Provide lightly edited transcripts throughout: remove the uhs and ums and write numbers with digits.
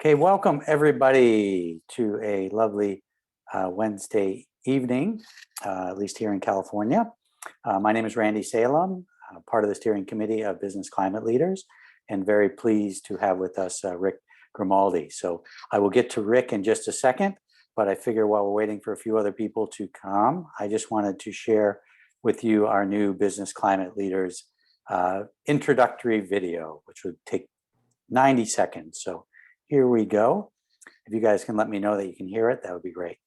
Okay, welcome everybody to a lovely Wednesday evening, at least here in California. My name is Randy Salem, part of the steering committee of Business Climate Leaders, and very pleased to have with us Rick Grimaldi. So I will get to Rick in just a second, but I figure while we're waiting for a few other people to come, I just wanted to share with you our new Business Climate Leaders introductory video, which would take 90 seconds. So here we go. If you guys can let me know that you can hear it, that would be great.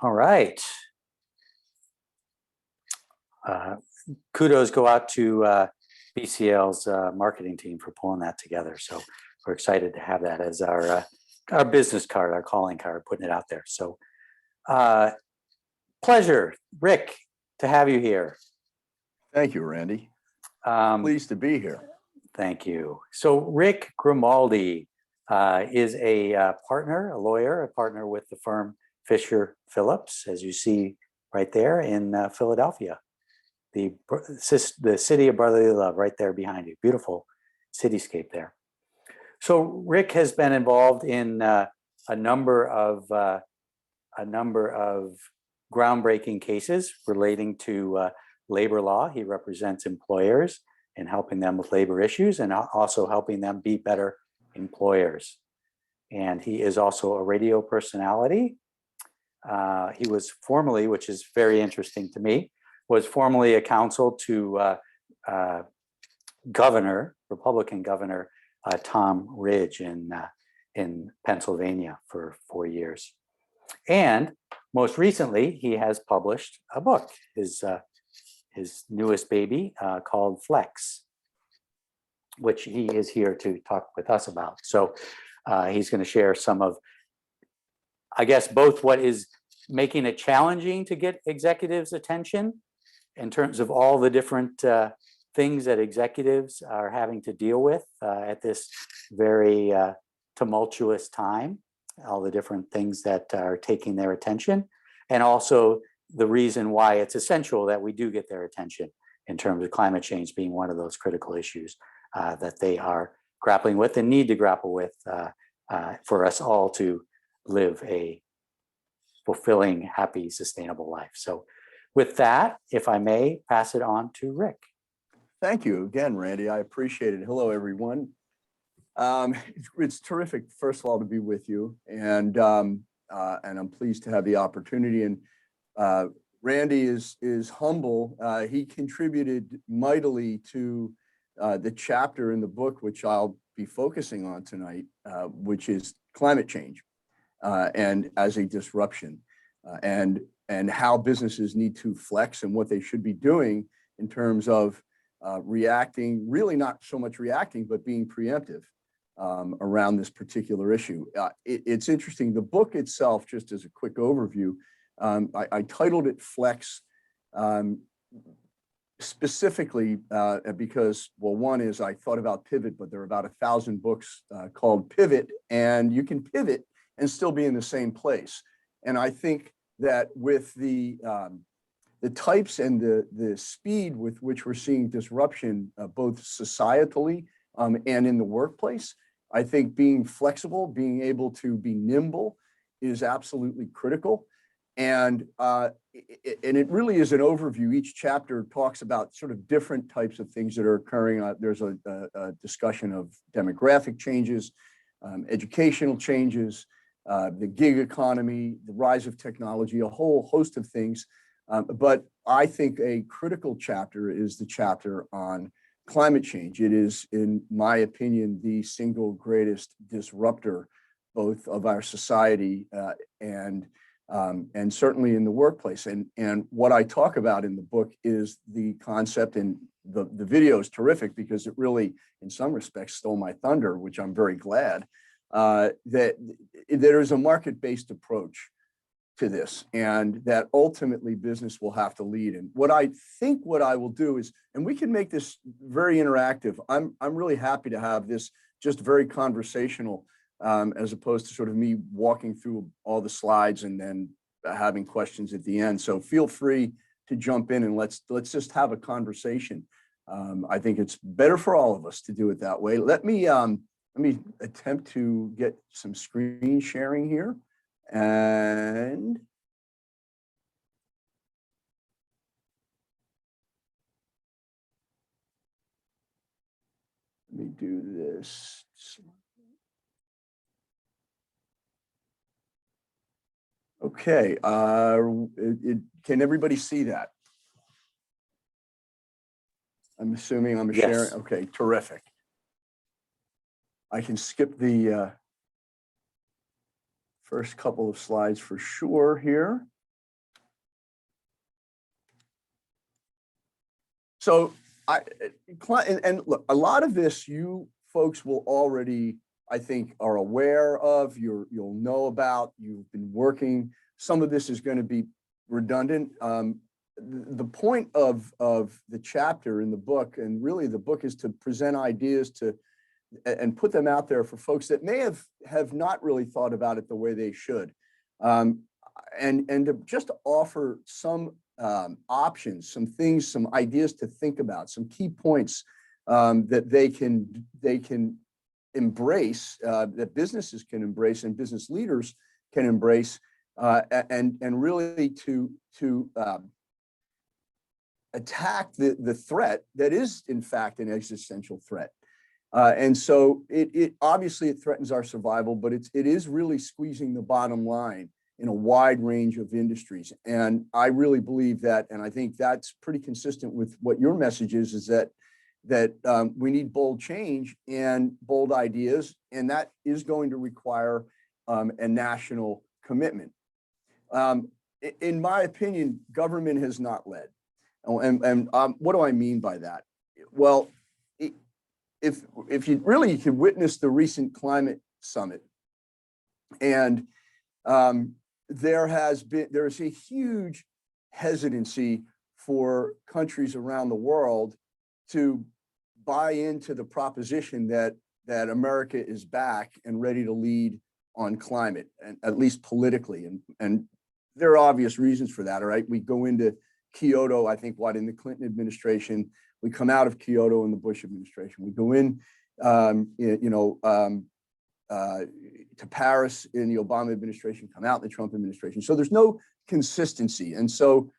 All right. Kudos go out to BCL's marketing team for pulling that together. So we're excited to have that as our business card, our calling card, putting it out there. So pleasure, Rick, to have you here. Thank you, Randy. Pleased to be here. Thank you. So Rick Grimaldi is a partner, a lawyer, a partner with the firm Fisher Phillips, as you see right there in Philadelphia, the city of brotherly love right there behind you. Beautiful cityscape there. So Rick has been involved in a number of groundbreaking cases relating to labor law. He represents employers in helping them with labor issues and also helping them be better employers. And he is also a radio personality. He was formerly, which is very interesting to me, was formerly a counsel to Republican Governor Tom Ridge in Pennsylvania for 4 years. And most recently, he has published a book, his newest baby called Flex, which he is here to talk with us about. So he's going to share some of, I guess, both what is making it challenging to get executives' attention in terms of all the different things that executives are having to deal with at this very tumultuous time, all the different things that are taking their attention, and also the reason why it's essential that we do get their attention in terms of climate change being one of those critical issues that they are grappling with and need to grapple with for us all to live a fulfilling, happy, sustainable life. So with that, if I may, pass it on to Rick. Thank you again, Randy. I appreciate it. Hello, everyone. It's terrific, first of all, to be with you, and I'm pleased to have the opportunity. And Randy is humble. He contributed mightily to the chapter in the book, which I'll be focusing on tonight, which is climate change and as a disruption, and how businesses need to flex and what they should be doing in terms of reacting, really not so much reacting, but being preemptive around this particular issue. It's interesting, the book itself, just as a quick overview, I titled it Flex specifically because, well, one is I thought about pivot, but there are about 1,000 books called Pivot, and you can pivot and still be in the same place. And I think that with the types and the speed with which we're seeing disruption, both societally and in the workplace, I think being flexible, being able to be nimble is absolutely critical. And it really is an overview. Each chapter talks about sort of different types of things that are occurring. There's a discussion of demographic changes, educational changes, the gig economy, the rise of technology, a whole host of things. But I think a critical chapter is the chapter on climate change. It is, in my opinion, the single greatest disruptor, both of our society and certainly in the workplace. And what I talk about in the book is the concept, and the video is terrific because it really, in some respects, stole my thunder, which I'm very glad, that there is a market-based approach to this, and that ultimately business will have to lead. And what I will do is, and we can make this very interactive. I'm really happy to have this just very conversational, as opposed to sort of me walking through all the slides and then having questions at the end. So feel free to jump in and let's just have a conversation. I think it's better for all of us to do it that way. Let me attempt to get some screen sharing here. And let me do this. Okay, can everybody see that? I'm assuming I'm sharing. Yes. Okay, terrific. I can skip the first couple of slides for sure here. So and look, a lot of this you folks will already, I think, are aware of, you'll know about, you've been working. Some of this is going to be redundant. The point of the chapter in the book, and really the book, is to present ideas and put them out there for folks that may have not really thought about it the way they should. And to just offer some options, some things, some ideas to think about, some key points that they can embrace, that businesses can embrace and business leaders can embrace, and really to attack the threat that is in fact an existential threat. And so it obviously it threatens our survival, but it is really squeezing the bottom line in a wide range of industries. And I really believe that, and I think that's pretty consistent with what your message is that we need bold change and bold ideas, and that is going to require a national commitment. In my opinion, government has not led. And what do I mean by that? Well, if you really could witness the recent climate summit, and there's a huge hesitancy for countries around the world to buy into the proposition that America is back and ready to lead on climate, and at least politically. And there are obvious reasons for that. All right, we go into Kyoto, I think, in the Clinton administration. We come out of Kyoto in the Bush administration. We go in, to Paris in the Obama administration, come out in the Trump administration. So there's no consistency. And so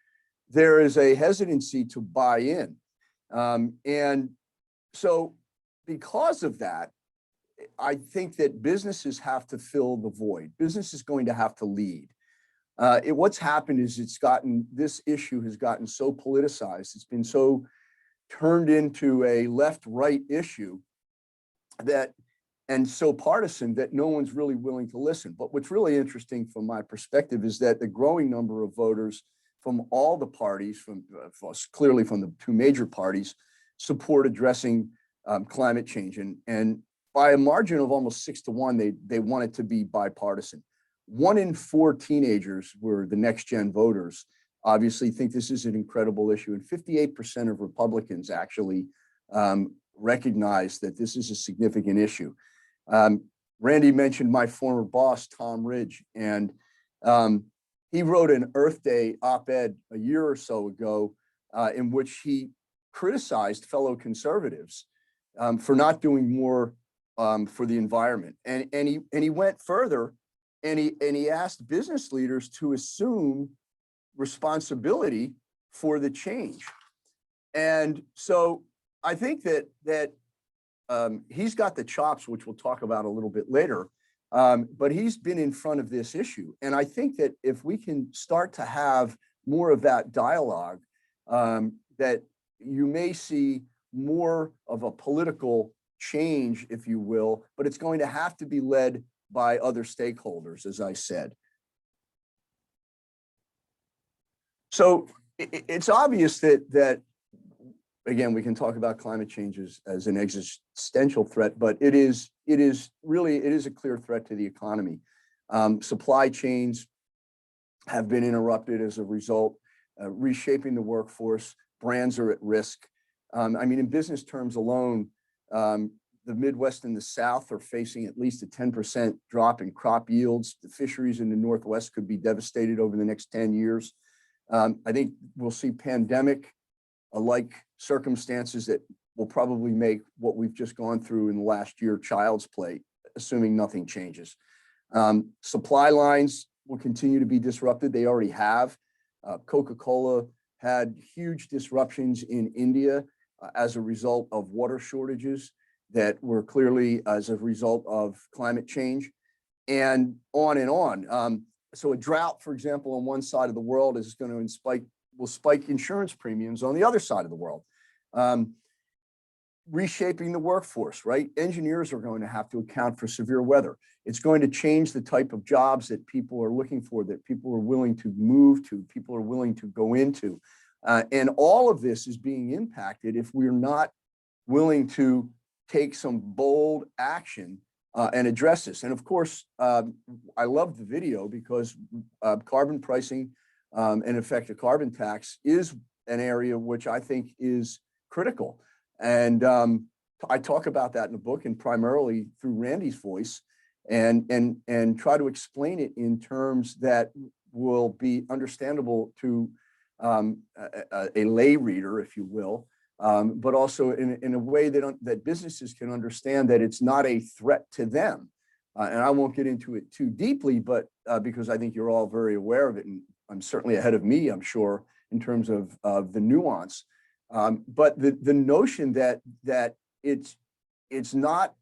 there is a hesitancy to buy in. And so because of that, I think that businesses have to fill the void. Business is going to have to lead. What's happened is this issue has gotten so politicized. It's been so turned into a left-right issue and so partisan that no one's really willing to listen. But what's really interesting from my perspective is that the growing number of voters from all the parties, clearly from the two major parties, support addressing climate change. And by a margin of almost 6-1, they want it to be bipartisan. 1 in 4 teenagers were the next gen voters obviously think this is an incredible issue, and 58% of Republicans actually recognize that this is a significant issue. Randy mentioned my former boss, Tom Ridge, and he wrote an Earth Day op-ed a year or so ago in which he criticized fellow conservatives for not doing more for the environment. And he went further, and he asked business leaders to assume responsibility for the change. And so I think that he's got the chops, which we'll talk about a little bit later, but he's been in front of this issue. And I think that if we can start to have more of that dialogue, that you may see more of a political change, if you will, but it's going to have to be led by other stakeholders, as I said. So it's obvious that again, we can talk about climate change as an existential threat, but it is a clear threat to the economy. Supply chains have been interrupted as a result, reshaping the workforce. Brands are at risk. I mean, in business terms alone, the Midwest and the South are facing at least a 10% drop in crop yields. The fisheries in the Northwest could be devastated over the next 10 years. I think we'll see pandemic-like circumstances that will probably make what we've just gone through in the last year child's play, assuming nothing changes. Supply lines will continue to be disrupted. They already have. Coca-Cola had huge disruptions in India as a result of water shortages that were clearly as a result of climate change, and on and on. So a drought, for example, on one side of the world is going to will spike insurance premiums on the other side of the world. Reshaping the workforce, right? Engineers are going to have to account for severe weather. It's going to change the type of jobs that people are looking for, that people are willing to move to, people are willing to go into. And all of this is being impacted if we're not willing to take some bold action and address this. And of course, I love the video because carbon pricing and effective carbon tax is an area which I think is critical. And I talk about that in the book, and primarily through Randy's voice, and try to explain it in terms that will be understandable to a lay reader, if you will, but also in a way that businesses can understand that it's not a threat to them. And I won't get into it too deeply, but because I think you're all very aware of it, and I'm certainly ahead of me, I'm sure, in terms of the nuance. But the notion that it's not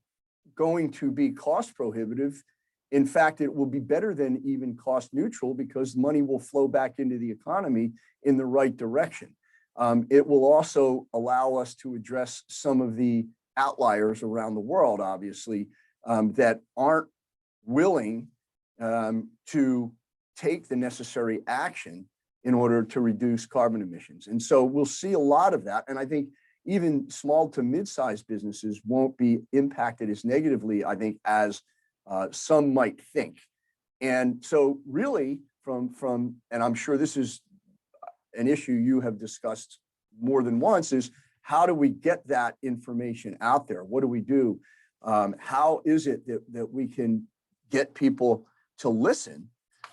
going to be cost prohibitive. In fact, it will be better than even cost neutral, because money will flow back into the economy in the right direction. It will also allow us to address some of the outliers around the world, obviously, that aren't willing to take the necessary action in order to reduce carbon emissions. And so we'll see a lot of that. And I think even small to mid-sized businesses won't be impacted as negatively, I think, as some might think. And so really from, and I'm sure this is an issue you have discussed more than once, is how do we get that information out there? What do we do? How is it that we can get people to listen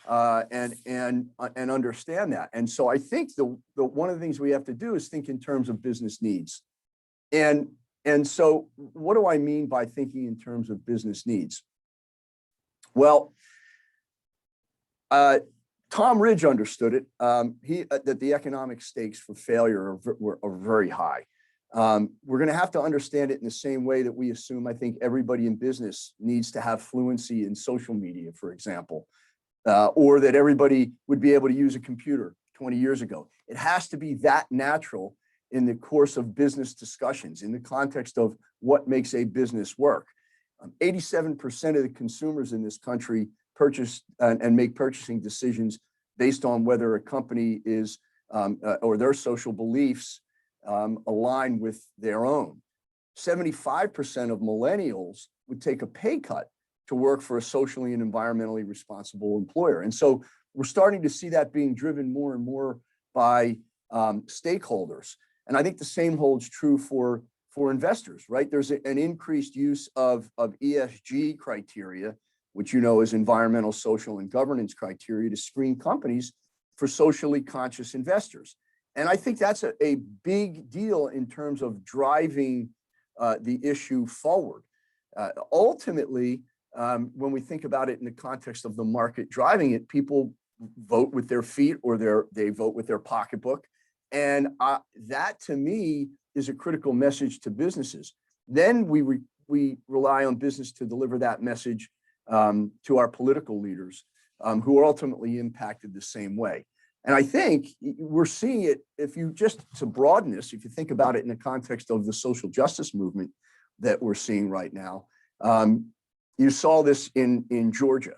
and understand that? And so I think the one of the things we have to do is think in terms of business needs. And so what do I mean by thinking in terms of business needs? Well, Tom Ridge understood it. That the economic stakes for failure are very high. We're going to have to understand it in the same way that we assume, I think, everybody in business needs to have fluency in social media, for example, or that everybody would be able to use a computer 20 years ago. It has to be that natural in the course of business discussions, in the context of what makes a business work. 87% of the consumers in this country purchase and make purchasing decisions based on whether a company is or their social beliefs align with their own. 75% of millennials would take a pay cut to work for a socially and environmentally responsible employer. And so we're starting to see that being driven more and more by stakeholders. And I think the same holds true for investors, right? There's an increased use of ESG criteria, which is environmental, social, and governance criteria to screen companies for socially conscious investors. And I think that's a big deal in terms of driving the issue forward. Ultimately, when we think about it in the context of the market driving it, people vote with their feet or they vote with their pocketbook. And that to me is a critical message to businesses. Then we rely on business to deliver that message to our political leaders who are ultimately impacted the same way. And I think we're seeing it, if you just to broaden this, if you think about it in the context of the social justice movement that we're seeing right now, you saw this in Georgia.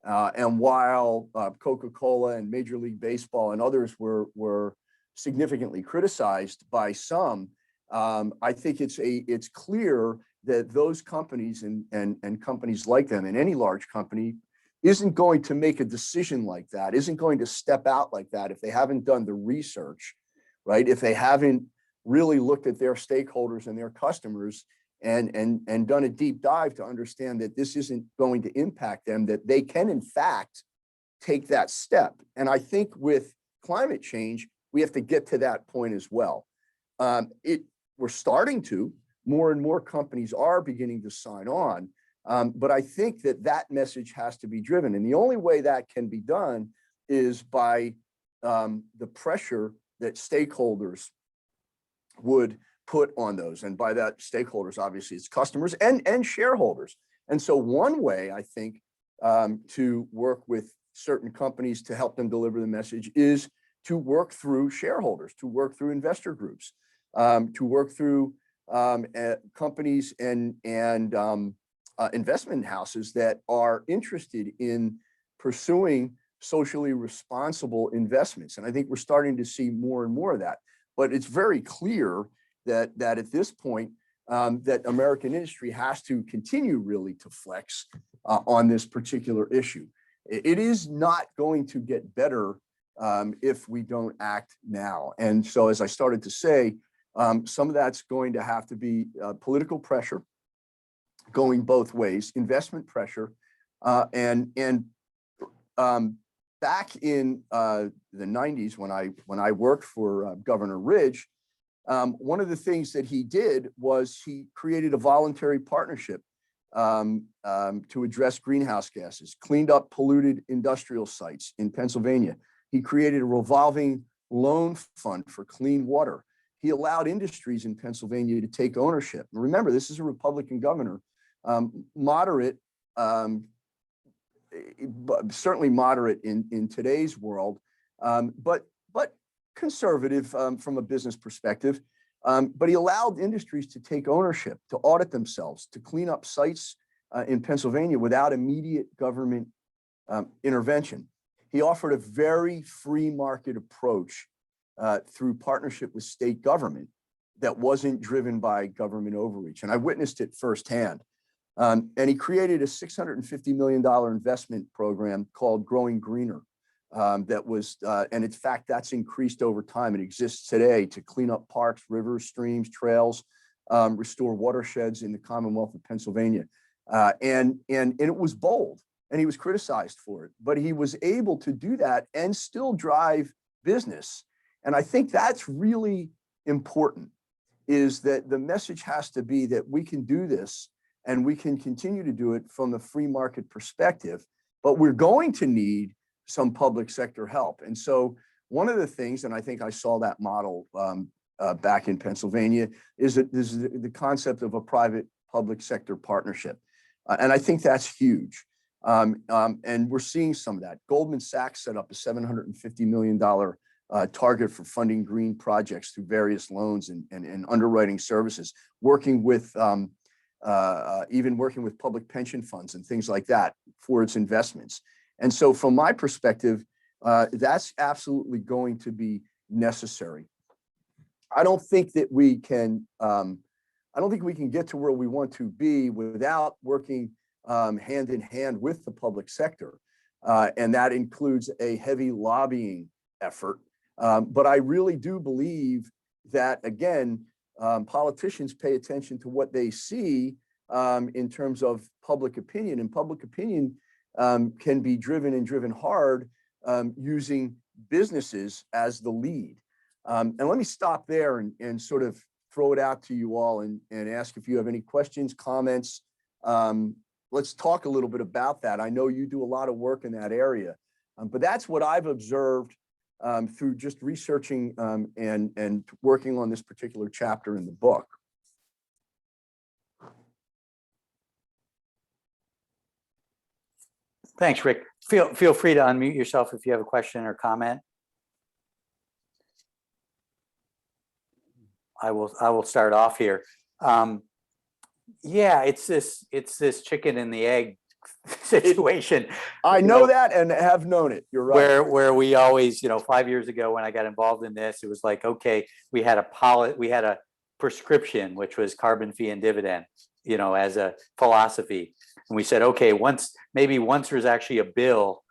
And while Coca-Cola and Major League Baseball and others were significantly criticized by some, I think it's clear that those companies and companies like them, and any large company, isn't going to make a decision like that, isn't going to step out like that if they haven't done the research, right? If they haven't really looked at their stakeholders and their customers and done a deep dive to understand that this isn't going to impact them, that they can in fact take that step. And I think with climate change, we have to get to that point as well. We're starting to, more and more companies are beginning to sign on. But I think that message has to be driven. And the only way that can be done is by the pressure that stakeholders would put on those. And by that, stakeholders, obviously, it's customers and shareholders. And so one way, I think, to work with certain companies to help them deliver the message is to work through shareholders, to work through investor groups, to work through companies and investment houses that are interested in pursuing socially responsible investments. And I think we're starting to see more and more of that. But it's very clear that at this point, that American industry has to continue really to flex on this particular issue. It is not going to get better if we don't act now. And so, as I started to say, some of that's going to have to be political pressure going both ways, investment pressure, and back in the 90s when I worked for Governor Ridge, one of the things that he did was he created a voluntary partnership to address greenhouse gases, cleaned up polluted industrial sites in Pennsylvania. He created a revolving loan fund for clean water. He allowed industries in Pennsylvania to take ownership. And remember, this is a Republican governor, moderate, certainly moderate in today's world, but conservative from a business perspective. But he allowed industries to take ownership, to audit themselves, to clean up sites in Pennsylvania without immediate government intervention. He offered a very free market approach through partnership with state government that wasn't driven by government overreach. And I witnessed it firsthand. And he created a $650 million investment program called Growing Greener. That was, and in fact, that's increased over time. It exists today to clean up parks, rivers, streams, trails, restore watersheds in the Commonwealth of Pennsylvania. And it was bold, and he was criticized for it, but he was able to do that and still drive business. And I think that's really important, is that the message has to be that we can do this and we can continue to do it from the free market perspective, but we're going to need some public sector help. And so one of the things, and I think I saw that model back in Pennsylvania, is that this is the concept of a private public sector partnership. And I think that's huge. And we're seeing some of that. Goldman Sachs set up a $750 million target for funding green projects through various loans and underwriting services, working with even working with public pension funds and things like that for its investments. And so from my perspective, that's absolutely going to be necessary. I don't think we can get to where we want to be without working hand in hand with the public sector. And that includes a heavy lobbying effort But I really do believe that, again, politicians pay attention to what they see in terms of public opinion, and public opinion can be driven hard using businesses as the lead. And let me stop there and sort of throw it out to you all and ask if you have any questions, comments. Let's talk a little bit about that. I know you do a lot of work in that area, but that's what I've observed through just researching and working on this particular chapter in the book. Thanks, Rick. Feel free to unmute yourself if you have a question or comment. I will start off here. Yeah, it's this chicken and the egg situation. I know that and have known it. You're right. Where we always, 5 years ago when I got involved in this, it was like, okay, we had a prescription, which was carbon fee and dividend, as a philosophy. And we said, okay, once there's actually a bill,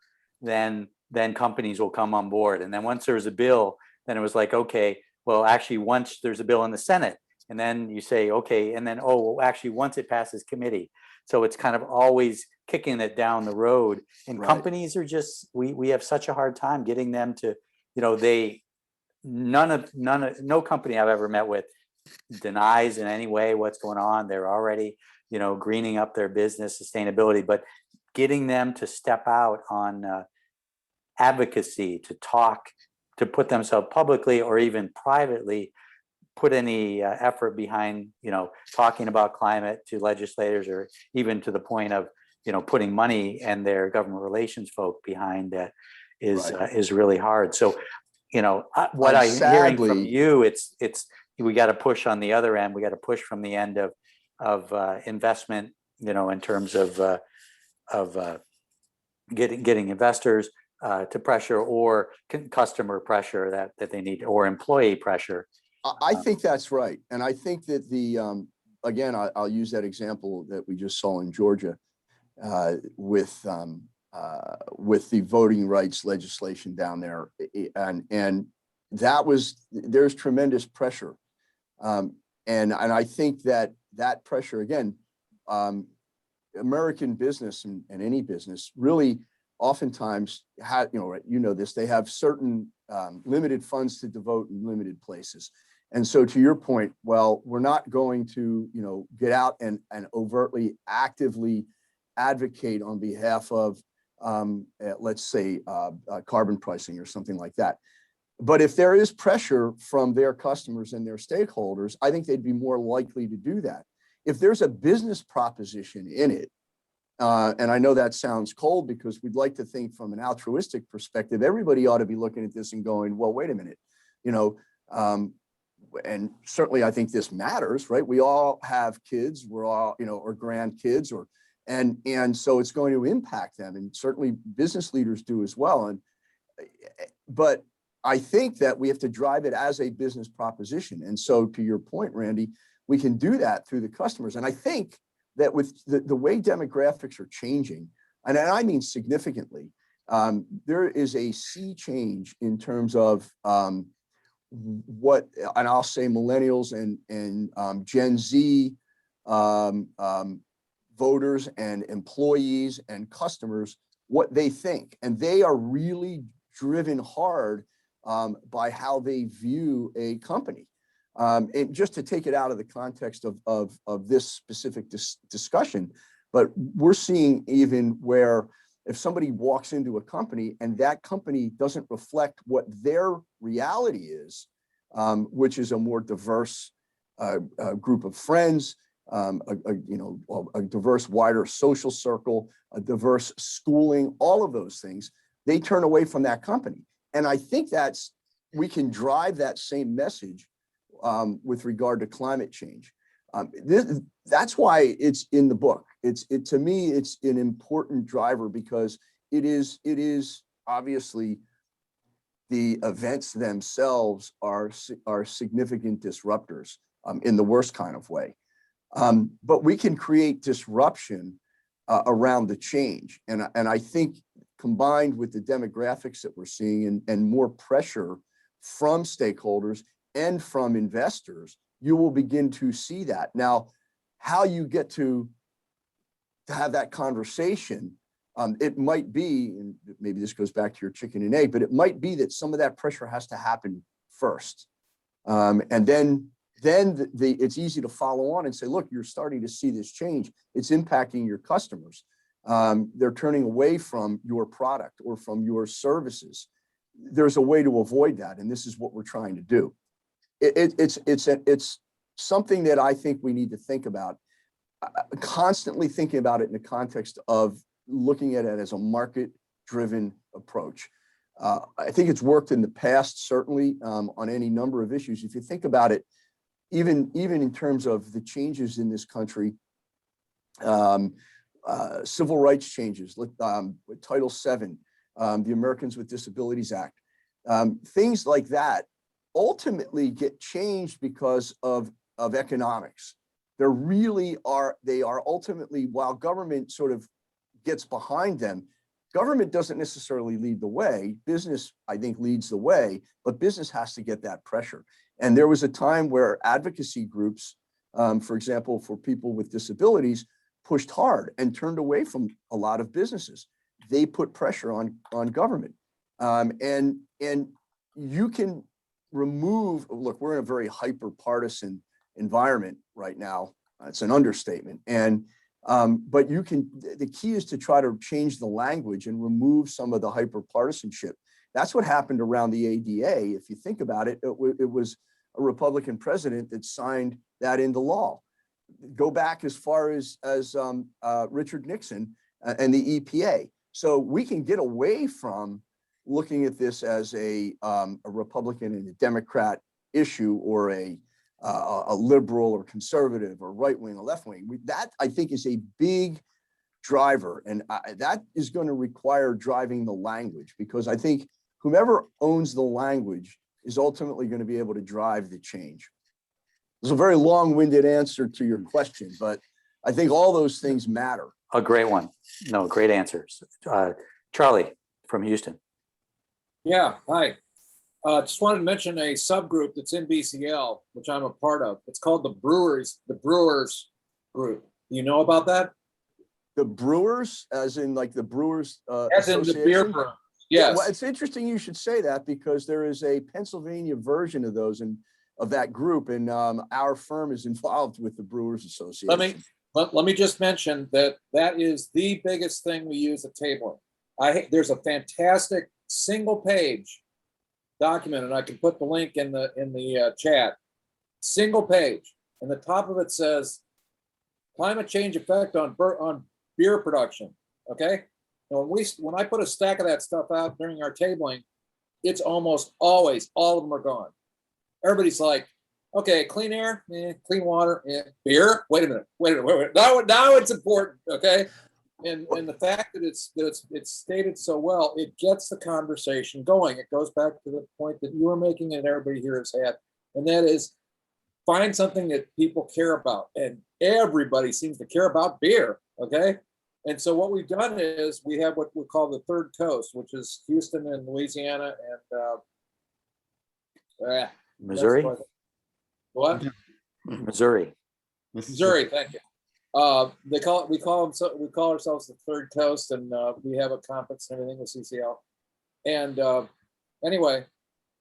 then companies will come on board. And then once there's a bill, then it was like, okay, well, actually, once there's a bill in the Senate, and then you say, okay, and then, oh, well, actually, once it passes committee. So it's kind of always kicking it down the road. And Right. Companies are just, we have such a hard time getting them to, no company I've ever met with denies in any way what's going on. They're already, greening up their business sustainability, but getting them to step out on advocacy, to talk, to put themselves publicly or even privately, put any effort behind, talking about climate to legislators, or even to the point of, putting money and their government relations folk behind that is really hard. So, what I'm hearing from you, it's we got to push on the other end. We got to push from the end of investment, in terms of getting investors to pressure, or customer pressure that they need, or employee pressure. I think that's right. And I think that again, I'll use that example that we just saw in Georgia with the voting rights legislation down there. And there's tremendous pressure. And I think that pressure, again, American business and any business really oftentimes they have certain limited funds to devote in limited places. And so to your point, well, we're not going to, get out and overtly actively advocate on behalf of, let's say, carbon pricing or something like that. But if there is pressure from their customers and their stakeholders, I think they'd be more likely to do that. If there's a business proposition in it, and I know that sounds cold because we'd like to think from an altruistic perspective, everybody ought to be looking at this and going, well, wait a minute, and certainly I think this matters, right? We all have kids, we're all, or grandkids, and so it's going to impact them, and certainly business leaders do as well. But I think that we have to drive it as a business proposition. And so to your point, Randy, we can do that through the customers. And I think that with the way demographics are changing, and I mean significantly, there is a sea change in terms of what, and I'll say millennials and Gen Z voters and employees and customers, what they think. And they are really driven hard by how they view a company. And just to take it out of the context of this specific discussion, but we're seeing even where if somebody walks into a company and that company doesn't reflect what their reality is, which is a more diverse group of friends, a diverse, wider social circle, a diverse schooling, all of those things, they turn away from that company. And I think we can drive that same message with regard to climate change. That's why it's in the book. To me, it's an important driver because it is obviously the events themselves are significant disruptors in the worst kind of way. But we can create disruption around the change. And I think combined with the demographics that we're seeing and more pressure from stakeholders and from investors, you will begin to see that. Now, how you get to have that conversation, it might be, and maybe this goes back to your chicken and egg, but it might be that some of that pressure has to happen first. And then it's easy to follow on and say, look, you're starting to see this change. It's impacting your customers. They're turning away from your product or from your services. There's a way to avoid that, and this is what we're trying to do. It's something that I think we need to think about, constantly thinking about it in the context of looking at it as a market-driven approach. I think it's worked in the past, certainly on any number of issues. If you think about it, even in terms of the changes in this country, civil rights changes, with Title VII, the Americans with Disabilities Act, things like that ultimately get changed because of economics. They are ultimately, while government sort of gets behind them, government doesn't necessarily lead the way. Business, I think, leads the way, but business has to get that pressure. And there was a time where advocacy groups, for example, for people with disabilities, pushed hard and turned away from a lot of businesses. They put pressure on government. And you can remove, look, we're in a very hyper-partisan environment right now. It's an understatement. And but the key is to try to change the language and remove some of the hyper-partisanship. That's what happened around the ADA. If you think about it, it was a Republican president that signed that into law. Go back as far as Richard Nixon and the EPA. So we can get away from looking at this as a Republican and a Democrat issue, or a liberal or conservative or right wing or left wing. That, I think, is a big driver, and that is going to require driving the language, because I think whomever owns the language is ultimately going to be able to drive the change. It's a very long-winded answer to your question, but I think all those things matter. A great one. No, great answers. Charlie from Houston. Yeah, hi. Just wanted to mention a subgroup that's in BCL, which I'm a part of. It's called the Brewers group. Do you know about that? The Brewers, as in like the Brewers As in the beer brew. Yes. Yeah, well, it's interesting you should say that, because there is a Pennsylvania version of those and of that group, and our firm is involved with the Brewers Association. Let me just mention that is the biggest thing we use at tabling. There's a fantastic single page document, and I can put the link in the chat. Single page, and the top of it says climate change effect on beer production. Okay, and when I put a stack of that stuff out during our tabling, it's almost always all of them are gone. Everybody's like, okay, clean air, clean water, beer. Wait a minute. Now it's important, okay? And the fact that it's stated so well, it gets the conversation going. It goes back to the point that you were making and everybody here has had, and that is find something that people care about, and everybody seems to care about beer, okay? And so what we've done is we have what we call the third coast, which is Houston and Louisiana and Missouri? What? Missouri. Missouri, thank you. We call ourselves the third coast, and we have a conference and everything with CCL. And anyway,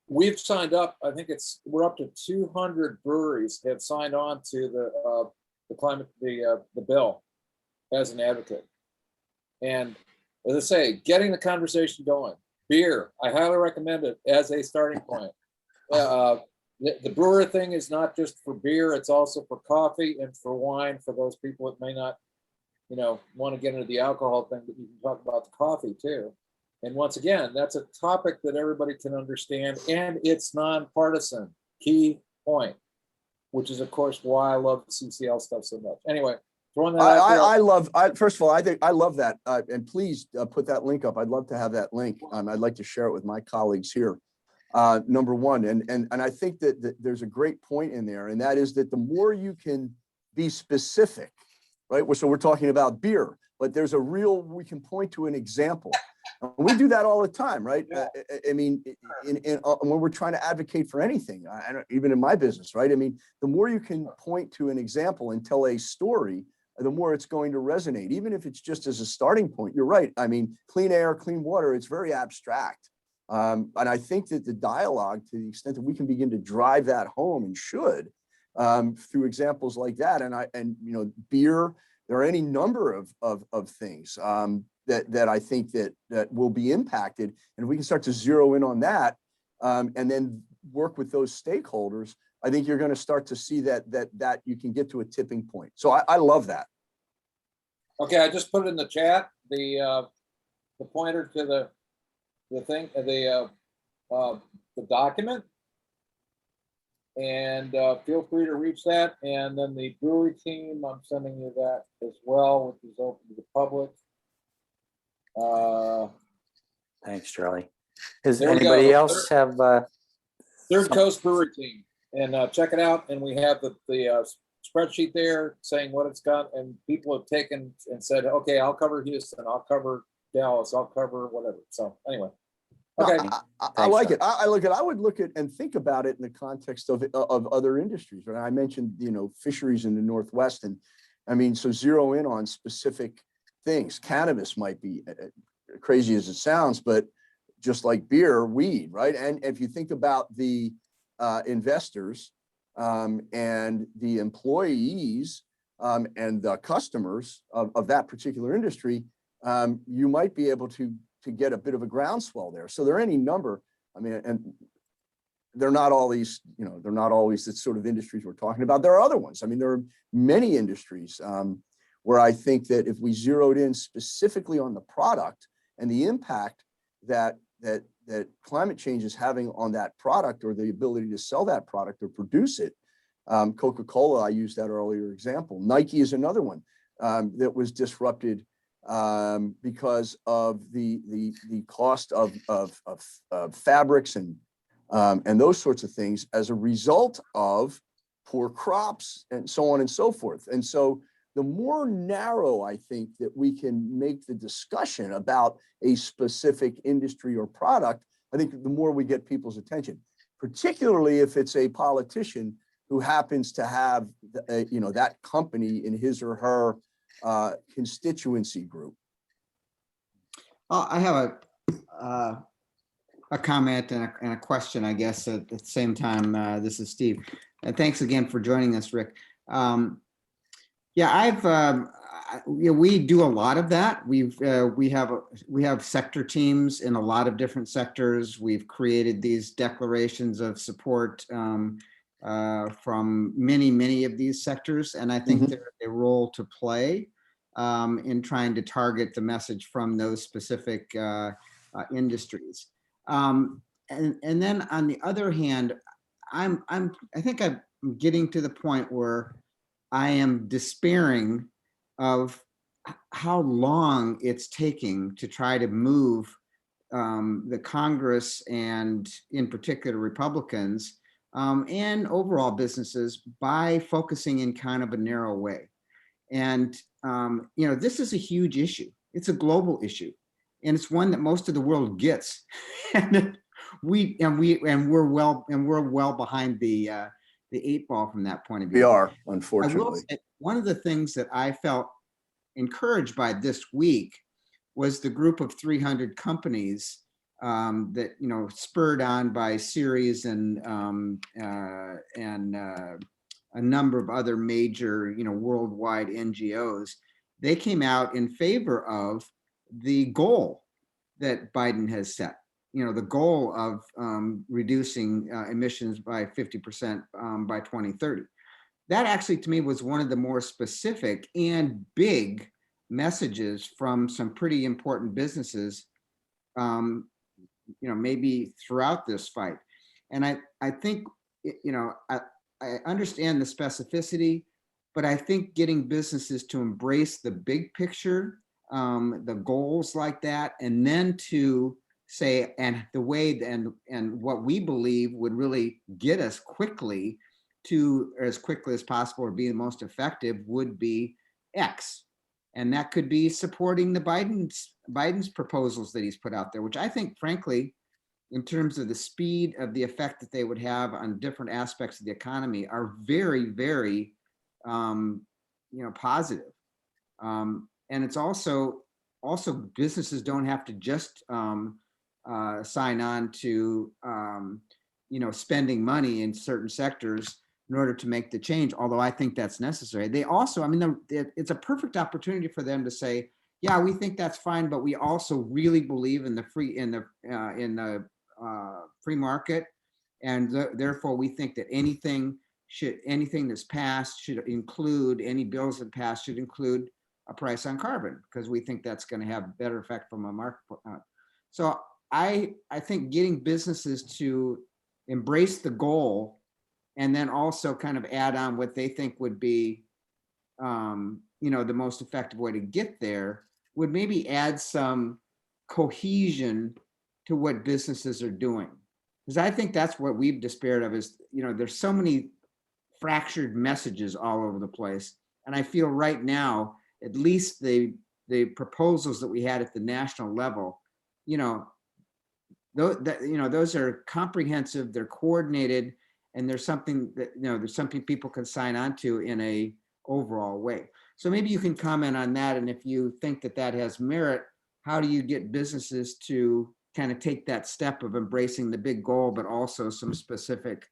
we've signed up. I think we're up to 200 breweries have signed on to the bill as an advocate. And as I say, getting the conversation going. Beer, I highly recommend it as a starting point. The brewer thing is not just for beer; it's also for coffee and for wine. For those people that may not, want to get into the alcohol thing, but you can talk about the coffee too. And once again, that's a topic that everybody can understand, and it's nonpartisan. Key point, which is of course why I love the CCL stuff so much. Anyway, throwing that out there. First of all, I love that, and please put that link up. I'd love to have that link. I'd like to share it with my colleagues here. Number one, and I think that there's a great point in there, and that is that the more you can be specific, right? So we're talking about beer, but there's a real, we can point to an example. We do that all the time, right? Yeah. I mean, when we're trying to advocate for anything, even in my business, right? I mean, the more you can point to an example and tell a story, the more it's going to resonate, even if it's just as a starting point. You're right. I mean, clean air, clean water, it's very abstract. And I think that the dialogue, to the extent that we can begin to drive that home, and should, through examples like that, and you know, beer, there are any number of things that I think that will be impacted, and if we can start to zero in on that, and then work with those stakeholders, I think you're going to start to see that you can get to a tipping point. So I love that. Okay, I just put it in the chat, the pointer to the thing, the document. And feel free to reach that. And then the brewery team, I'm sending you that as well, which is open to the public. Thanks, Charlie. Does There we anybody go. else have? Third Coast Brewery Team, and check it out. And we have the spreadsheet there saying what it's got, and people have taken and said, okay, I'll cover Houston, I'll cover Dallas, I'll cover whatever. So anyway, okay. I like it. I would look at and think about it in the context of other industries. Right? I mentioned, you know, fisheries in the Northwest, and I mean, so zero in on specific things. Cannabis might be crazy as it sounds, but just like beer, weed, right? And if you think about the investors and the employees and the customers of that particular industry, you might be able to get a bit of a groundswell there. So there are any number, I mean, and they're not all these, you know, they're not always the sort of industries we're talking about. There are other ones. I mean, there are many industries where I think that if we zeroed in specifically on the product and the impact that climate change is having on that product, or the ability to sell that product or produce it. Coca-Cola, I used that earlier example. Nike is another one that was disrupted because of the cost of fabrics and those sorts of things as a result of poor crops and so on and so forth. And so the more narrow I think that we can make the discussion about a specific industry or product, I think the more we get people's attention, particularly if it's a politician who happens to have, you know, that company in his or her constituency group. I have a comment and a question, I guess, at the same time. This is Steve. Thanks again for joining us, Rick. Yeah, we do a lot of that. We have sector teams in a lot of different sectors. We've created these declarations of support from many of these sectors, and I think there's a role to play in trying to target the message from those specific industries. And then on the other hand, I think I'm getting to the point where I am despairing of how long it's taking to try to move the Congress, and in particular Republicans, and overall businesses, by focusing in kind of a narrow way. And you know, this is a huge issue. It's a global issue, and it's one that most of the world gets. And we're well behind the 8 ball from that point of view. We are, unfortunately. One of the things that I felt encouraged by this week was the group of 300 companies that, you know, spurred on by Ceres and a number of other major, you know, worldwide NGOs. They came out in favor of the goal that Biden has set. You know, the goal of reducing emissions by 50% by 2030. That actually, to me, was one of the more specific and big messages from some pretty important businesses, you know, maybe throughout this fight. And I think, you know, I understand the specificity, but I think getting businesses to embrace the big picture, the goals like that, and then to say, and the way and what we believe would really get us quickly to, as quickly as possible, or be the most effective, would be X. And that could be supporting the Biden's proposals that he's put out there, which I think, frankly, in terms of the speed of the effect that they would have on different aspects of the economy, are very, very, positive. And it's also businesses don't have to just sign on to spending money in certain sectors in order to make the change. Although I think that's necessary. They also, it's a perfect opportunity for them to say, yeah, we think that's fine, but we also really believe in the free free market, and therefore we think that anything that's passed should include, any bills that pass should include a price on carbon, because we think that's going to have better effect from a market. So I think getting businesses to embrace the goal and then also kind of add on what they think would be the most effective way to get there would maybe add some cohesion to what businesses are doing. Because I think that's what we've despaired of is, there's so many fractured messages all over the place. And I feel right now, at least the proposals that we had at the national level, those are comprehensive, they're coordinated, and there's something that, there's something people can sign on to in a overall way. So maybe you can comment on that. And if you think that that has merit, how do you get businesses to kind of take that step of embracing the big goal, but also some specific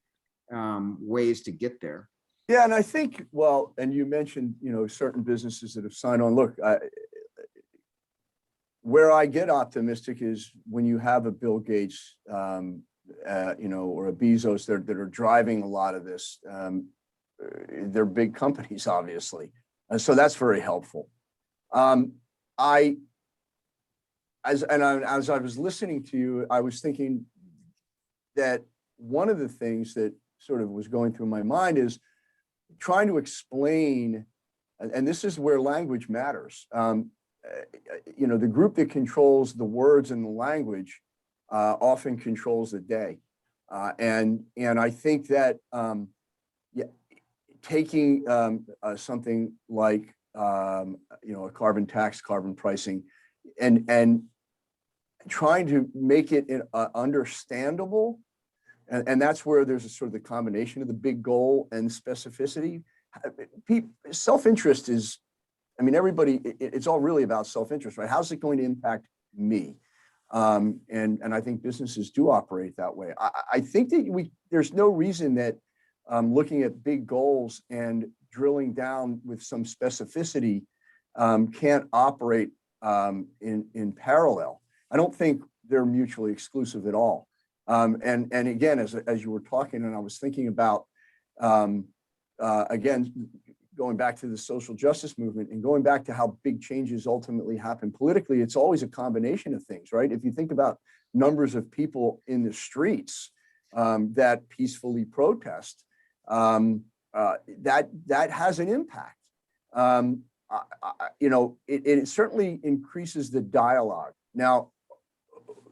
ways to get there? Yeah, and I think, well, and you mentioned, certain businesses that have signed on. Look, where I get optimistic is when you have a Bill Gates, or a Bezos that are driving a lot of this. They're big companies, obviously, and so that's very helpful. As I was listening to you, I was thinking that one of the things that sort of was going through my mind is trying to explain, and this is where language matters. The group that controls the words and the language often controls the day. And I think that taking something like a carbon tax, carbon pricing, and trying to make it understandable, and that's where there's a sort of the combination of the big goal and specificity. Self-interest is, everybody, it's all really about self-interest, right? How's it going to impact me? And I think businesses do operate that way. I think that there's no reason that looking at big goals and drilling down with some specificity can't operate in parallel. I don't think they're mutually exclusive at all. And again, as you were talking, and I was thinking about, again, going back to the social justice movement and going back to how big changes ultimately happen politically, it's always a combination of things, right? If you think about numbers of people in the streets that peacefully protest, that has an impact. It certainly increases the dialogue. Now,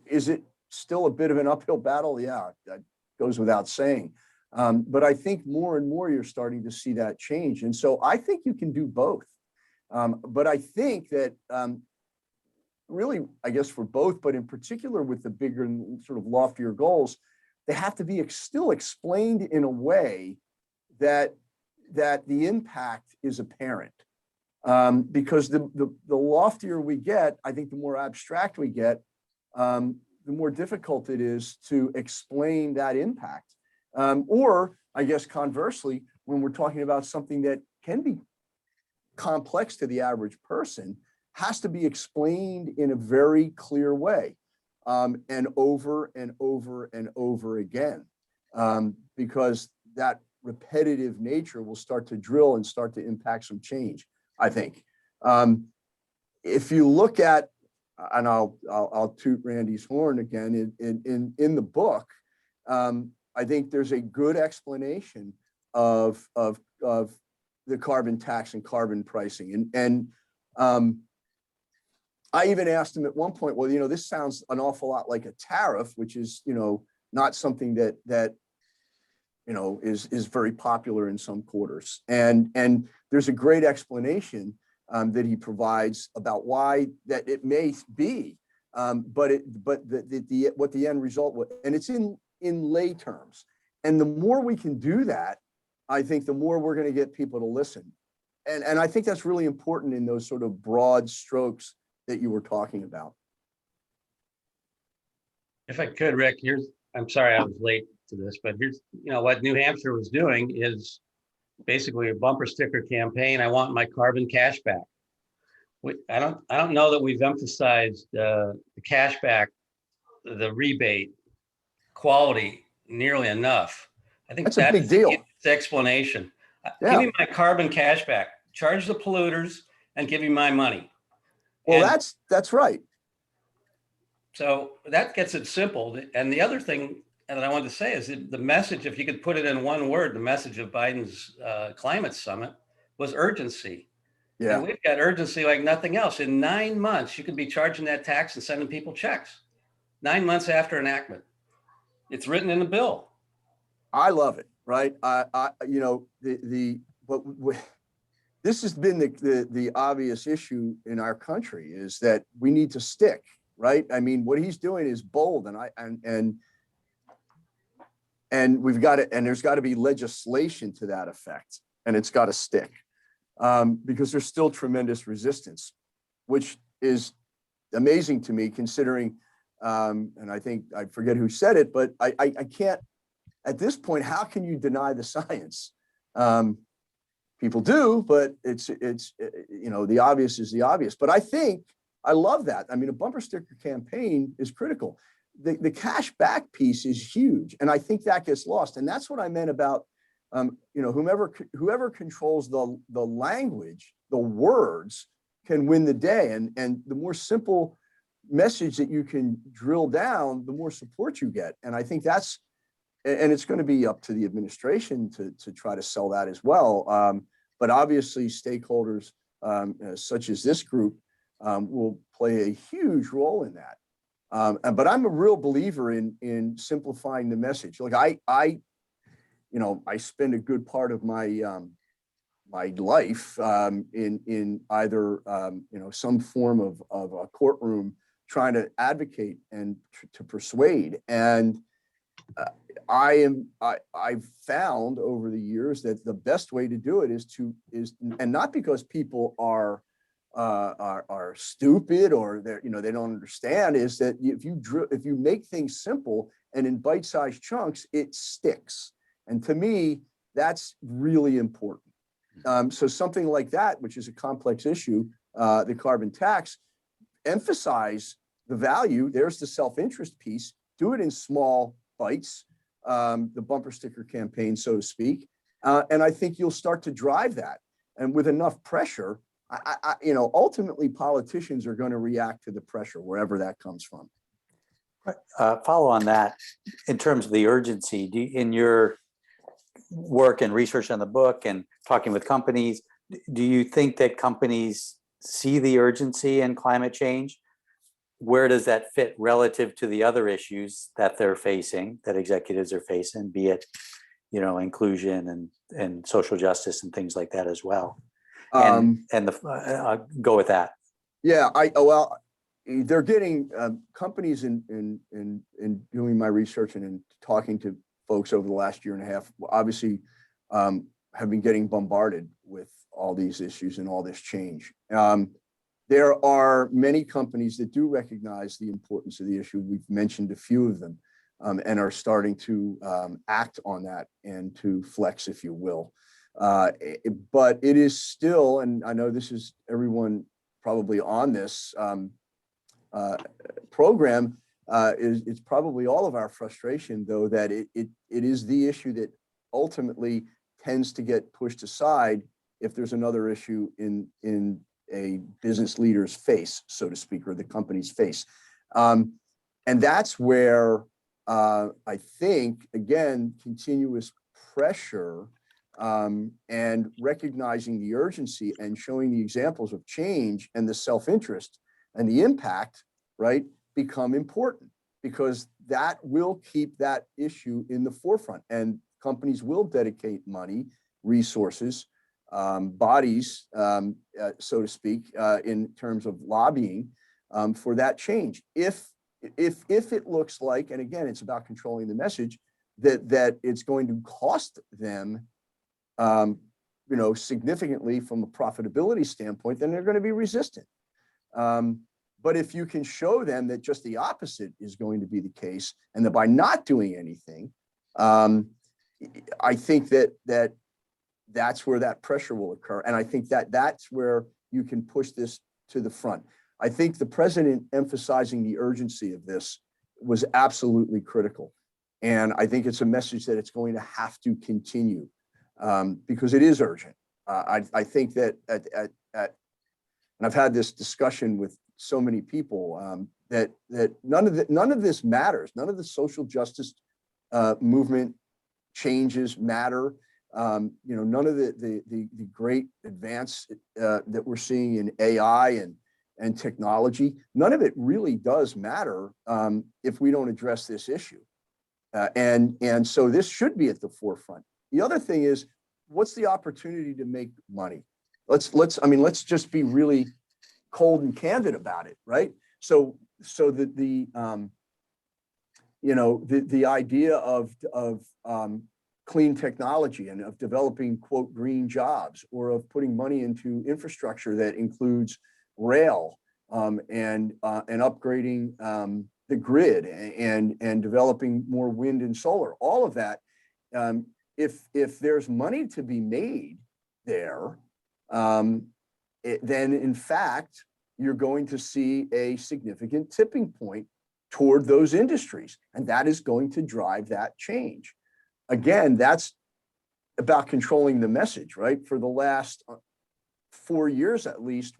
is it still a bit of an uphill battle? Yeah, that goes without saying. But I think more and more you're starting to see that change. And so I think you can do both. But I think that really, I guess for both, but in particular with the bigger and sort of loftier goals, they have to be still explained in a way that the impact is apparent. Because the loftier we get, I think the more abstract we get, the more difficult it is to explain that impact. Or I guess conversely, when we're talking about something that can be complex to the average person, has to be explained in a very clear way, and over and over and over again, because that repetitive nature will start to drill and start to impact some change, I think. If you look at, and I'll toot Randy's horn again, in the book, I think there's a good explanation of the carbon tax and carbon pricing. And I even asked him at one point, well, this sounds an awful lot like a tariff, which is, not something that is very popular in some quarters. And there's a great explanation that he provides about why that it may be, but what the end result was, and it's in lay terms. And the more we can do that, I think the more we're going to get people to listen. And I think that's really important in those sort of broad strokes that you were talking about. If I could, Rick, I'm sorry I was late to this, but here's, what New Hampshire was doing is basically a bumper sticker campaign. I want my carbon cash back. I don't know that we've emphasized the cash back, the rebate quality nearly enough. I think That's a big deal. It's explanation. Yeah. Give me my carbon cash back, charge the polluters and give me my money. Well, And that's right. so that gets it simple. And the other thing that I wanted to say is that the message, if you could put it in one word, the message of Biden's climate summit was urgency. Yeah. And we've got urgency like nothing else. In 9 months, you could be charging that tax and sending people checks. 9 months after enactment. It's written in the bill. I love it. Right. This has been the obvious issue in our country is that we need to stick. Right. I mean, what he's doing is bold, and we've got it, and there's got to be legislation to that effect, and it's got to stick, because there's still tremendous resistance, which is amazing to me considering, and I think I forget who said it, but I can't, at this point, how can you deny the science? People do, but it's the obvious is the obvious. But I think I love that. I mean, a bumper sticker campaign is critical. The cash back piece is huge, and I think that gets lost. And that's what I meant about whoever controls the language, the words, can win the day. And the more simple message that you can drill down, the more support you get. And I think that's, and it's going to be up to the administration to try to sell that as well. But obviously stakeholders such as this group will play a huge role in that. But I'm a real believer in simplifying the message. Like I spend a good part of my my life in either some form of a courtroom trying to advocate and to persuade. And I've found over the years that the best way to do it is and not because people are stupid or they don't understand, is that if you make things simple and in bite-sized chunks, it sticks. And to me, that's really important. So something like that, which is a complex issue, the carbon tax, emphasize the value. There's the self-interest piece. Do it in small bites, the bumper sticker campaign, so to speak. And I think you'll start to drive that. And with enough pressure, ultimately politicians are going to react to the pressure wherever that comes from. Follow on that, in terms of the urgency, in your work and research on the book and talking with companies, do you think that companies see the urgency in climate change? Where does that fit relative to the other issues that they're facing, that executives are facing, be it, inclusion and social justice and things like that as well? And go with that. Yeah, they're getting companies in doing my research and in talking to folks over the last year and a half, obviously have been getting bombarded with all these issues and all this change. There are many companies that do recognize the importance of the issue. We've mentioned a few of them and are starting to act on that and to flex, if you will. But it is still, and I know this is everyone probably on this program, it's probably all of our frustration, though, that it is the issue that ultimately tends to get pushed aside if there's another issue in a business leader's face, so to speak, or the company's face. And that's where I think, again, continuous pressure and recognizing the urgency and showing the examples of change and the self-interest and the impact, right, become important, because that will keep that issue in the forefront, and companies will dedicate money, resources bodies, so to speak, in terms of lobbying for that change. If it looks like, and again, it's about controlling the message, that it's going to cost them, significantly from a profitability standpoint, then they're going to be resistant. But if you can show them that just the opposite is going to be the case, and that by not doing anything, I think that's where that pressure will occur. And I think that's where you can push this to the front. I think the president emphasizing the urgency of this was absolutely critical. And I think it's a message that it's going to have to continue because it is urgent. I think that and I've had this discussion with so many people that none of this matters. None of the social justice movement changes matter. None of the great advance that we're seeing in AI and technology, none of it really does matter if we don't address this issue. And so this should be at the forefront. The other thing is, what's the opportunity to make money? Let's just be really cold and candid about it, right? So the idea of clean technology and of developing, quote, green jobs, or of putting money into infrastructure that includes rail and upgrading the grid and developing more wind and solar, all of that. If there's money to be made there, then in fact, you're going to see a significant tipping point toward those industries. And that is going to drive that change. Again, that's about controlling the message, right? For the last 4 years, at least,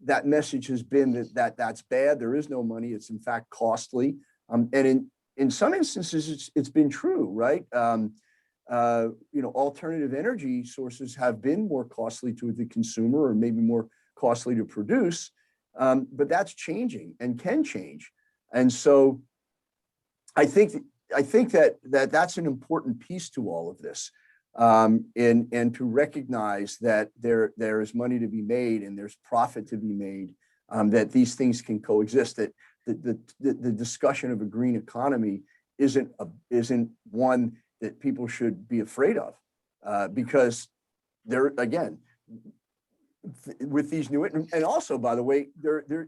that message has been that's bad. There is no money. It's in fact costly. And in some instances, it's been true, right? Alternative energy sources have been more costly to the consumer, or maybe more costly to produce, but that's changing and can change. And so I think that's an important piece to all of this, and to recognize that there is money to be made and there's profit to be made, that these things can coexist, that the discussion of a green economy isn't one that people should be afraid of, because there, again, with these new, and also, by the way,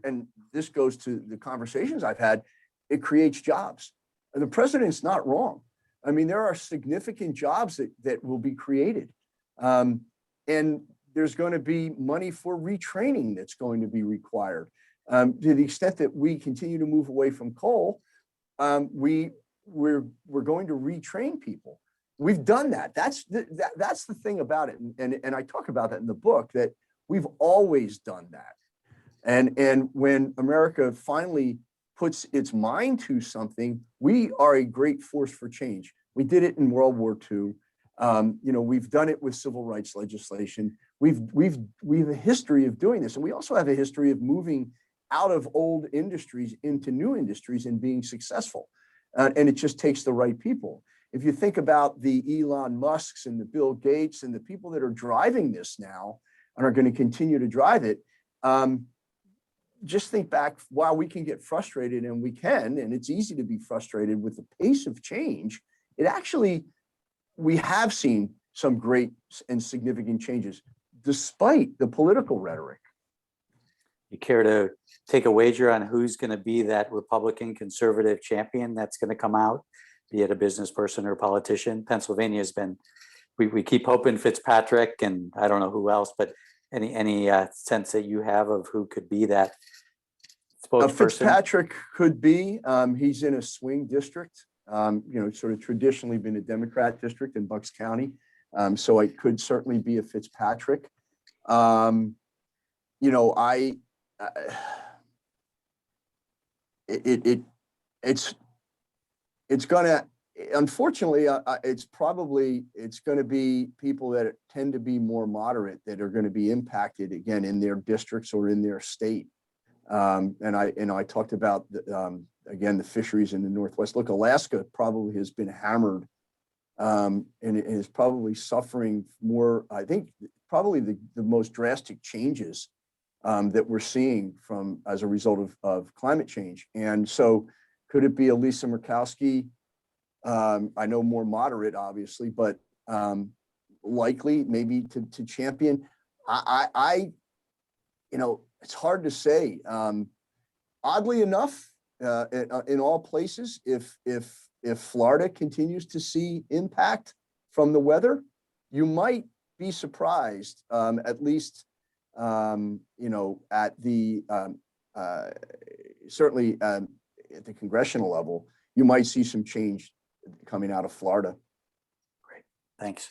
and this goes to the conversations I've had, it creates jobs. And the president's not wrong. I mean, there are significant jobs that will be created. And there's going to be money for retraining that's going to be required. To the extent that we continue to move away from coal, we're going to retrain people. We've done that. That's the thing about it. And I talk about that in the book, that we've always done that. And when America finally puts its mind to something, we are a great force for change. We did it in World War II. We've done it with civil rights legislation. We have a history of doing this, and we also have a history of moving out of old industries into new industries and being successful. And it just takes the right people. If you think about the Elon Musks and the Bill Gates and the people that are driving this now and are going to continue to drive it, just think back, while we can get frustrated, and we can, and it's easy to be frustrated with the pace of change, we have seen some great and significant changes despite the political rhetoric. You care to take a wager on who's going to be that Republican conservative champion that's going to come out, be it a business person or a politician? Pennsylvania has been, we keep hoping Fitzpatrick, and I don't know who else, but any sense that you have of who could be that spokesperson? Fitzpatrick could be. He's in a swing district, sort of traditionally been a Democrat district in Bucks County. So it could certainly be a Fitzpatrick. It's gonna, unfortunately, it's going to be people that tend to be more moderate that are going to be impacted, again, in their districts or in their state. And I talked about again, the fisheries in the Northwest. Look, Alaska probably has been hammered, and it is probably suffering more. I think probably the most drastic changes that we're seeing as a result of climate change. And so could it be a Lisa Murkowski? I know more moderate, obviously, but likely maybe to champion. It's hard to say. Oddly enough, in all places, if Florida continues to see impact from the weather, you might be surprised, at least, at the certainly at the congressional level, you might see some change coming out of Florida. Great, thanks.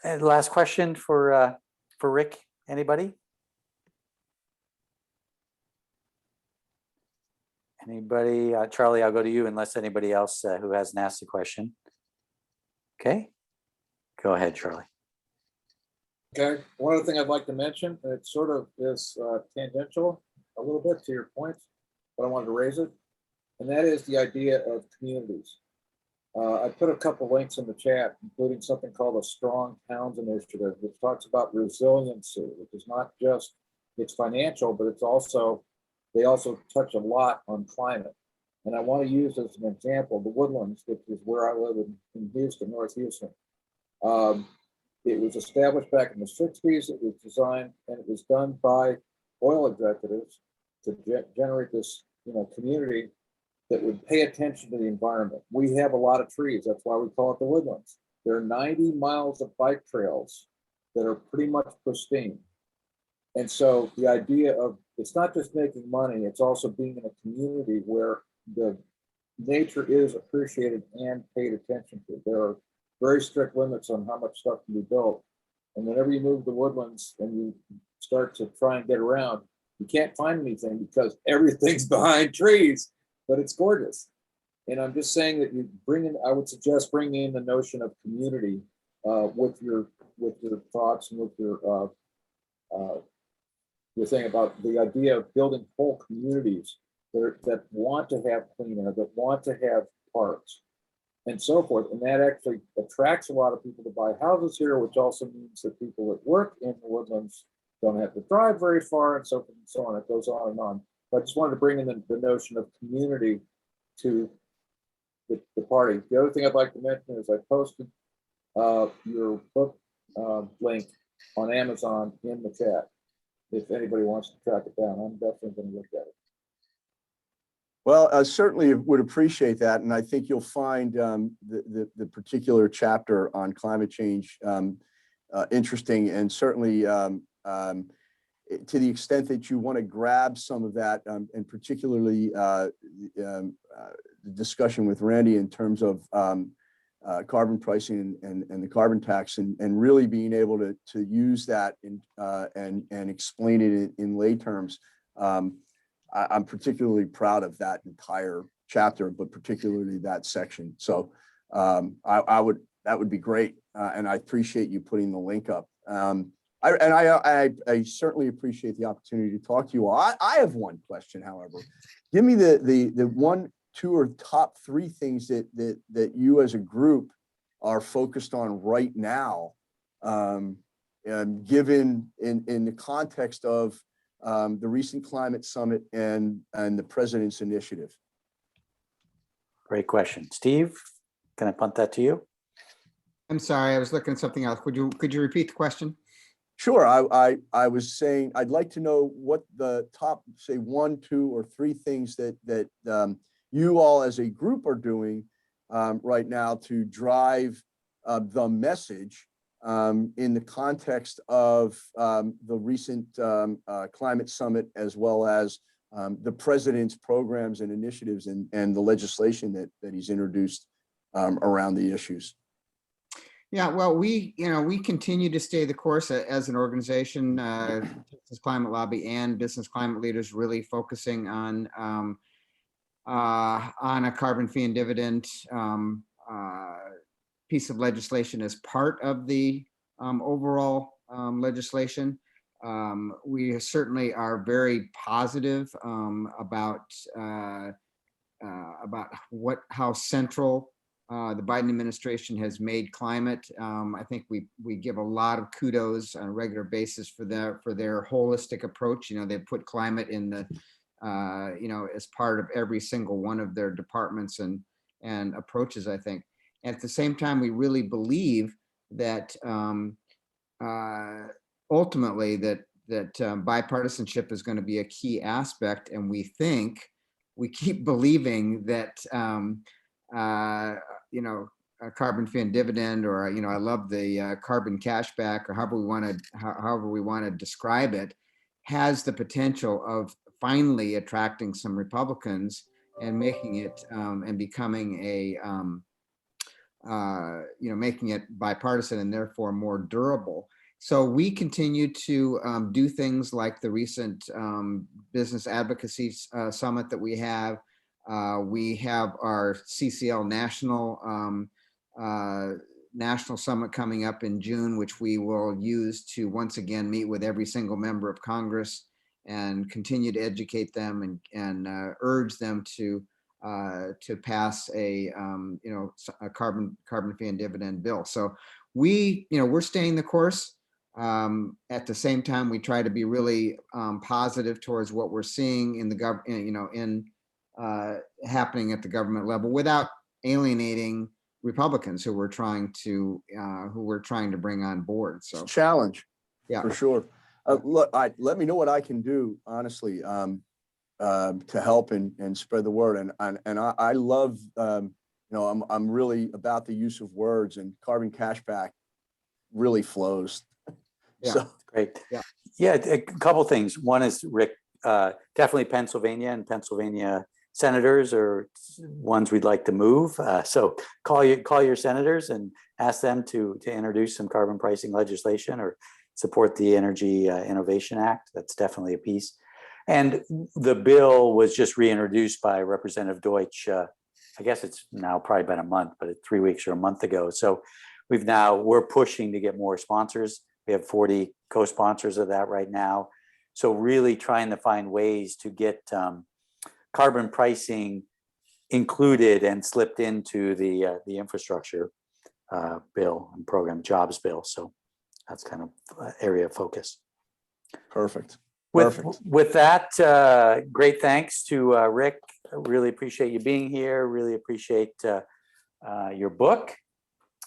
And last question for Rick. Anybody? Anybody? Charlie, I'll go to you unless anybody else who hasn't asked a question. Okay, go ahead, Charlie. Okay, one other thing I'd like to mention, and it sort of is tangential a little bit to your point, but I wanted to raise it, and that is the idea of communities. I put a couple links in the chat, including something called a Strong Towns Initiative, which talks about resiliency, which is not just it's financial, but it's also, they also touch a lot on climate. And I want to use as an example, the Woodlands, which is where I live in Houston, North Houston. It was established back in the 60s. It was designed and it was done by oil executives to generate this, community that would pay attention to the environment. We have a lot of trees. That's why we call it the Woodlands. There are 90 miles of bike trails that are pretty much pristine. And so the idea of, it's not just making money, it's also being in a community where the nature is appreciated and paid attention to. There are very strict limits on how much stuff can be built. And whenever you move the Woodlands and you start to try and get around, you can't find anything because everything's behind trees, but it's gorgeous. And I'm just saying that you bring in, I would suggest bringing in the notion of community with your thoughts and with your thing about the idea of building whole communities that want to have clean air, that want to have parks, and so forth. And that actually attracts a lot of people to buy houses here, which also means that people that work in the Woodlands don't have to drive very far, and so forth and so on. It goes on and on. But I just wanted to bring in the notion of community to the party. The other thing I'd like to mention is I posted your book link on Amazon in the chat. If anybody wants to track it down, I'm definitely going to look at it. Well, I certainly would appreciate that. And I think you'll find the particular chapter on climate change interesting, and certainly to the extent that you want to grab some of that, and particularly the discussion with Randy in terms of carbon pricing and the carbon tax, and really being able to use that and explain it in lay terms. I'm particularly proud of that entire chapter, but particularly that section. So that would be great, and I appreciate you putting the link up. I certainly appreciate the opportunity to talk to you all. I have one question, however. Give me the one, two, or top three things that you as a group are focused on right now, and given in the context of the recent climate summit and the president's initiative. Great question. Steve, can I punt that to you? I'm sorry, I was looking at something else. Could you repeat the question? Sure. I was saying I'd like to know what the top, say, 1, 2, or 3 things that you all as a group are doing right now to drive the message in the context of the recent climate summit, as well as the president's programs and initiatives and the legislation that he's introduced around the issues. Yeah, well, we continue to stay the course as an organization, Business Climate Lobby and business climate leaders, really focusing on a carbon fee and dividend piece of legislation as part of the overall legislation. We certainly are very positive about how central the Biden administration has made climate. I think we give a lot of kudos on a regular basis for their holistic approach. You know, they put climate in the as part of every single one of their departments and approaches, I think. At the same time, we really believe that ultimately that bipartisanship is going to be a key aspect, and we keep believing that a carbon fee and dividend, or I love the carbon cashback, or however we want to describe it, has the potential of finally attracting some Republicans and making it and becoming a making it bipartisan and therefore more durable. So we continue to do things like the recent business advocacy summit that we have. We have our CCL national summit coming up in June, which we will use to once again meet with every single member of Congress and continue to educate them and urge them to pass a carbon fee and dividend bill. So we're staying the course. At the same time, we try to be really positive towards what we're seeing in the happening at the government level without alienating Republicans who we're trying to bring on board. So It's a challenge, yeah, for sure. Look, let me know what I can do, honestly, to help and spread the word. And I love, I'm really about the use of words, and carbon cashback really flows. Yeah. So Great. Yeah. A couple things. One is, Rick, definitely Pennsylvania and Pennsylvania senators are ones we'd like to move. So call your senators and ask them to introduce some carbon pricing legislation or support the Energy Innovation Act. That's definitely a piece. And the bill was just reintroduced by Representative Deutsch. I guess it's now probably been a month, but 3 weeks or a month ago. So we're pushing to get more sponsors. We have 40 co-sponsors of that right now. So really trying to find ways to get carbon pricing included and slipped into the infrastructure bill and program, jobs bill. So that's kind of area of focus. perfect. With that, great thanks to Rick. I really appreciate you being here. Really appreciate your book,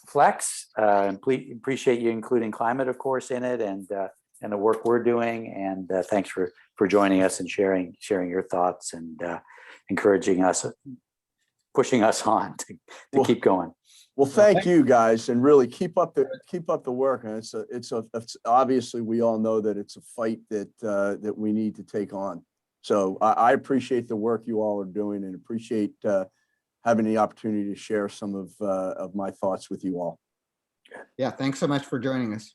Flex, and appreciate you including climate, of course, in it, and the work we're doing. And thanks for joining us and sharing your thoughts and encouraging us, pushing us on to keep going. Well, thank you guys, and really keep up the work. And it's obviously, we all know that it's a fight that we need to take on. So I appreciate the work you all are doing, and appreciate having the opportunity to share some of my thoughts with you all. yeah. Thanks so much for joining us.